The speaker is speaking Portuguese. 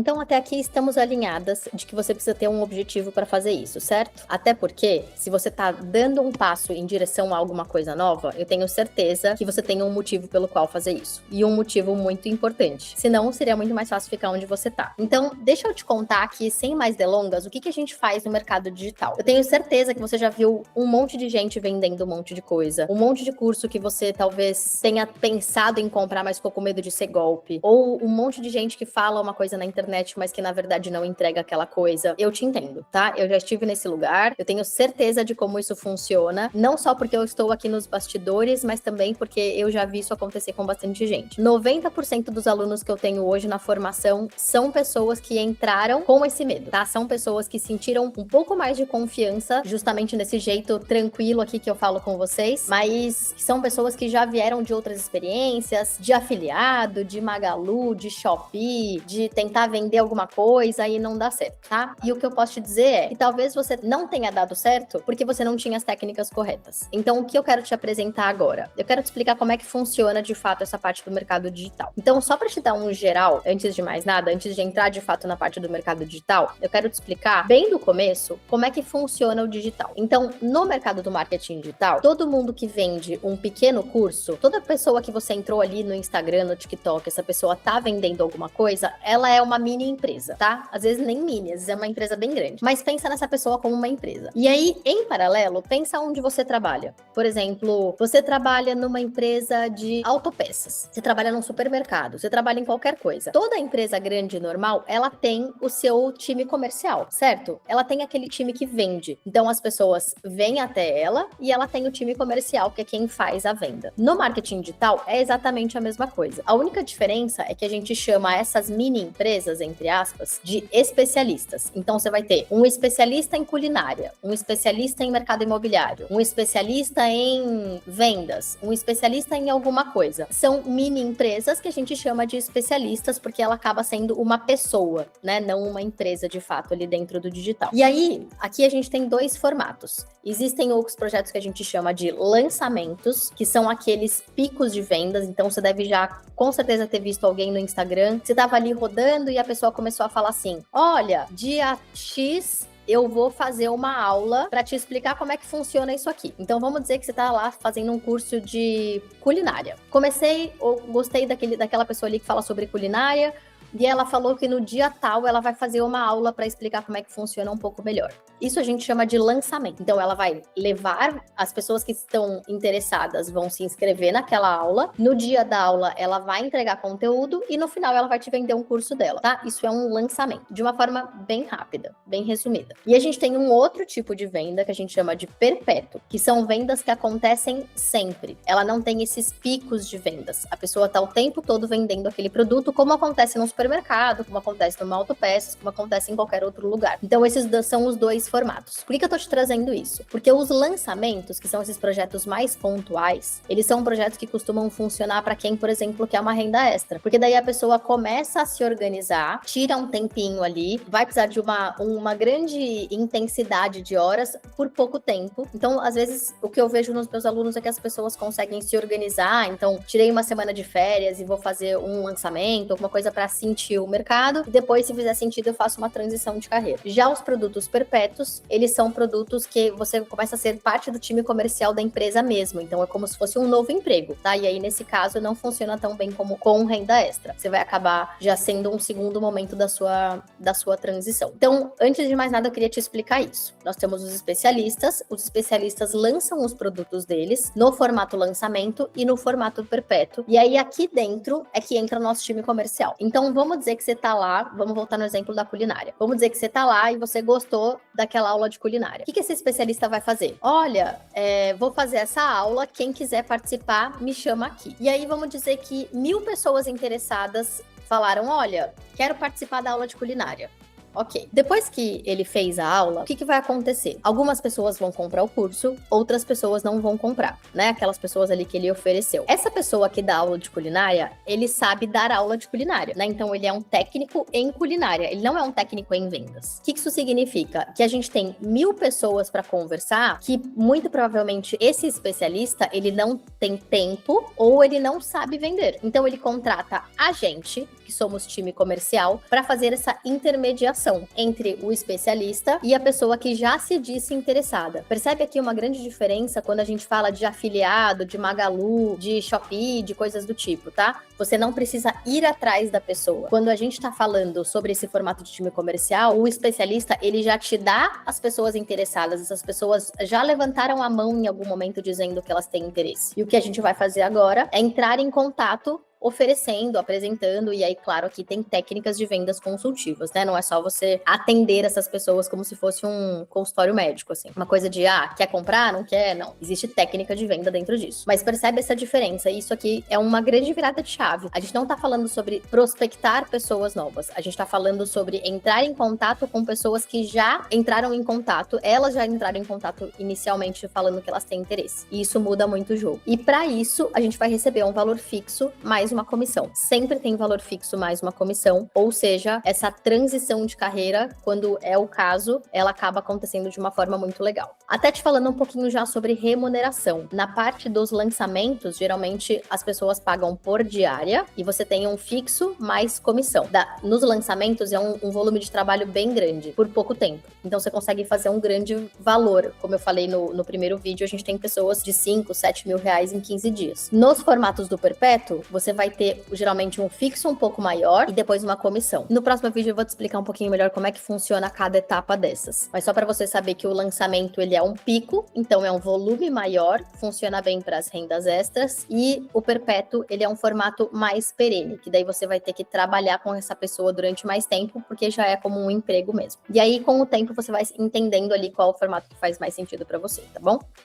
Então até aqui estamos alinhadas de que você precisa ter um objetivo para fazer isso, certo? Até porque, se você tá dando um passo em direção a alguma coisa nova, eu tenho certeza que você tem um motivo pelo qual fazer isso. E um motivo muito importante. Senão, seria muito mais fácil ficar onde você tá. Então, deixa eu te contar aqui, sem mais delongas, o que a gente faz no mercado digital. Eu tenho certeza que você já viu um monte de gente vendendo um monte de coisa. Um monte de curso que você talvez tenha pensado em comprar, mas ficou com medo de ser golpe. Ou um monte de gente que fala uma coisa na internet, mas que na verdade não entrega aquela coisa. Eu te entendo, tá? Eu já estive nesse lugar, eu tenho certeza de como isso funciona, não só porque eu estou aqui nos bastidores, mas também porque eu já vi isso acontecer com bastante gente. 90% dos alunos que eu tenho hoje na formação são pessoas que entraram com esse medo, tá? São pessoas que sentiram um pouco mais de confiança, justamente nesse jeito tranquilo aqui que eu falo com vocês, mas são pessoas que já vieram de outras experiências, de afiliado, de Magalu, de Shopee, de tentar vender alguma coisa e não dá certo, tá? E o que eu posso te dizer é que talvez você não tenha dado certo porque você não tinha as técnicas corretas. Então, o que eu quero te apresentar agora? Eu quero te explicar como é que funciona de fato essa parte do mercado digital. Então, só para te dar um geral, antes de mais nada, antes de entrar de fato na parte do mercado digital, eu quero te explicar bem do começo como é que funciona o digital. Então, no mercado do marketing digital, todo mundo que vende um pequeno curso, toda pessoa que você entrou ali no Instagram, no TikTok, essa pessoa tá vendendo alguma coisa, ela é uma mini empresa, tá? Às vezes nem mini, às vezes é uma empresa bem grande. Mas pensa nessa pessoa como uma empresa. E aí, em paralelo, pensa onde você trabalha. Por exemplo, você trabalha numa empresa de autopeças. Você trabalha num supermercado, você trabalha em qualquer coisa. Toda empresa grande e normal, ela tem o seu time comercial, certo? Ela tem aquele time que vende. Então as pessoas vêm até ela e ela tem o time comercial, que é quem faz a venda. No marketing digital é exatamente a mesma coisa. A única diferença é que a gente chama essas mini empresas, entre aspas, de especialistas. Então você vai ter um especialista em culinária, um especialista em mercado imobiliário, um especialista em vendas, um especialista em alguma coisa. São mini empresas que a gente chama de especialistas porque ela acaba sendo uma pessoa, né? Não uma empresa de fato ali dentro do digital. E aí, aqui a gente tem dois formatos. Existem outros projetos que a gente chama de lançamentos, que são aqueles picos de vendas. Então você deve já com certeza ter visto alguém no Instagram, você tava ali rodando e a pessoa começou a falar assim: olha, dia X eu vou fazer uma aula para te explicar como é que funciona isso aqui. Então vamos dizer que você tá lá fazendo um curso de culinária. Gostei daquela pessoa ali que fala sobre culinária, e ela falou que no dia tal ela vai fazer uma aula para explicar como é que funciona um pouco melhor. Isso a gente chama de lançamento. Então ela vai levar as pessoas que estão interessadas, vão se inscrever naquela aula. No dia da aula ela vai entregar conteúdo e no final ela vai te vender um curso dela, tá? Isso é um lançamento, de uma forma bem rápida, bem resumida. E a gente tem um outro tipo de venda que a gente chama de perpétuo, que são vendas que acontecem sempre. Ela não tem esses picos de vendas. A pessoa tá o tempo todo vendendo aquele produto, como acontece no supermercado, como acontece numa autopeças, como acontece em qualquer outro lugar. Então esses são os dois formatos. Por que eu tô te trazendo isso? Porque os lançamentos, que são esses projetos mais pontuais, eles são projetos que costumam funcionar para quem, por exemplo, quer uma renda extra. Porque daí a pessoa começa a se organizar, tira um tempinho ali, vai precisar de uma grande intensidade de horas por pouco tempo. Então, às vezes, o que eu vejo nos meus alunos é que as pessoas conseguem se organizar. Então, tirei uma semana de férias e vou fazer um lançamento, alguma coisa para sentir o mercado. E depois, se fizer sentido, eu faço uma transição de carreira. Já os produtos perpétuos, eles são produtos que você começa a ser parte do time comercial da empresa mesmo. Então, é como se fosse um novo emprego, tá? E aí, nesse caso, não funciona tão bem como com renda extra. Você vai acabar já sendo um segundo momento da sua transição. Então, antes de mais nada, eu queria te explicar isso. Nós temos os especialistas lançam os produtos deles no formato lançamento e no formato perpétuo. E aí, aqui dentro é que entra o nosso time comercial. Então, vamos dizer que você tá lá, vamos voltar no exemplo da culinária. Vamos dizer que você tá lá e você gostou daquela aula de culinária. O que esse especialista vai fazer? Olha, vou fazer essa aula, quem quiser participar, me chama aqui. E aí, vamos dizer que 1000 pessoas interessadas falaram: olha, quero participar da aula de culinária. Ok. Depois que ele fez a aula, o que vai acontecer? Algumas pessoas vão comprar o curso, outras pessoas não vão comprar, né? Aquelas pessoas ali que ele ofereceu. Essa pessoa que dá aula de culinária, ele sabe dar aula de culinária, né? Então ele é um técnico em culinária, ele não é um técnico em vendas. O que isso significa? Que a gente tem 1000 pessoas para conversar, que muito provavelmente esse especialista, ele não tem tempo ou ele não sabe vender. Então ele contrata a gente, que que somos time comercial, para fazer essa intermediação entre o especialista e a pessoa que já se disse interessada. Percebe aqui uma grande diferença quando a gente fala de afiliado, de Magalu, de Shopee, de coisas do tipo, tá? Você não precisa ir atrás da pessoa. Quando a gente tá falando sobre esse formato de time comercial, o especialista, ele já te dá as pessoas interessadas, essas pessoas já levantaram a mão em algum momento dizendo que elas têm interesse. E o que a gente vai fazer agora é entrar em contato oferecendo, apresentando, e aí, claro, aqui tem técnicas de vendas consultivas, né? Não é só você atender essas pessoas como se fosse um consultório médico, assim. Uma coisa de, quer comprar? Não quer? Não. Existe técnica de venda dentro disso. Mas percebe essa diferença? Isso aqui é uma grande virada de chave. A gente não tá falando sobre prospectar pessoas novas. A gente tá falando sobre entrar em contato com pessoas que já entraram em contato. Elas já entraram em contato inicialmente falando que elas têm interesse. E isso muda muito o jogo. E para isso, a gente vai receber um valor fixo mais uma comissão. Sempre tem valor fixo mais uma comissão, ou seja, essa transição de carreira, quando é o caso, ela acaba acontecendo de uma forma muito legal. Até te falando um pouquinho já sobre remuneração. Na parte dos lançamentos, geralmente as pessoas pagam por diária e você tem um fixo mais comissão. Nos lançamentos é um volume de trabalho bem grande, por pouco tempo. Então você consegue fazer um grande valor. Como eu falei no primeiro vídeo, a gente tem pessoas de 5, 7 mil reais em 15 dias. Nos formatos do Perpétuo, você vai ter geralmente um fixo um pouco maior e depois uma comissão. No próximo vídeo eu vou te explicar um pouquinho melhor como é que funciona cada etapa dessas. Mas só para você saber que o lançamento ele é um pico, então é um volume maior, funciona bem para as rendas extras, e o Perpétuo ele é um formato mais perene, que daí você vai ter que trabalhar com essa pessoa durante mais tempo, porque já é como um emprego mesmo. E aí com o tempo você vai entendendo ali qual o formato que faz mais sentido para você, tá bom?